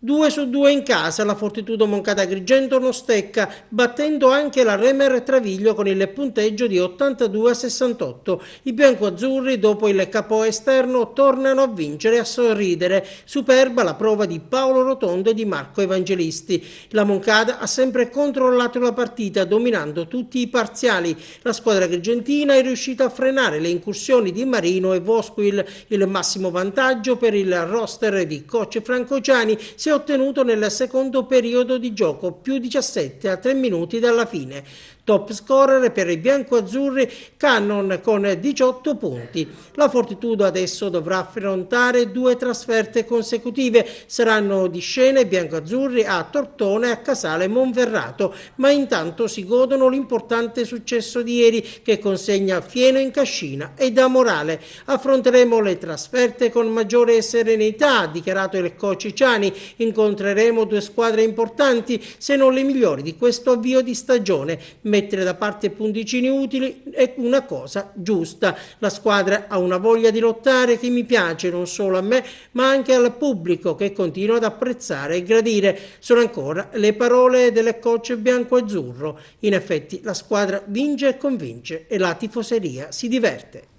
2-2 in casa, la Fortitudo Moncada Agrigento non stecca, battendo anche la Remer Treviglio con il punteggio di 82-68. I biancoazzurri, dopo il capo esterno, tornano a vincere e a sorridere. Superba la prova di Paolo Rotondo e di Marco Evangelisti. La Moncada ha sempre controllato la partita, dominando tutti i parziali. La squadra agrigentina è riuscita a frenare le incursioni di Marino e Vosquil. Il massimo vantaggio per il roster di coach Franco Ciani si è ottenuto nel secondo periodo di gioco, più 17 a 3 minuti dalla fine. Top scorer per i biancoazzurri Cannon con 18 punti. La Fortitudo adesso dovrà affrontare 2 trasferte consecutive. Saranno di scena i biancoazzurri a Tortona e a Casale Monferrato, ma intanto si godono l'importante successo di ieri che consegna fieno in cascina e da morale. Affronteremo le trasferte con maggiore serenità, ha dichiarato il coach Ciani. Incontreremo 2 squadre importanti, se non le migliori di questo avvio di stagione. Mettere da parte punticini utili è una cosa giusta. La squadra ha una voglia di lottare che mi piace non solo a me, ma anche al pubblico che continua ad apprezzare e gradire. Sono ancora le parole del coach bianco-azzurro. In effetti la squadra vince e convince e la tifoseria si diverte.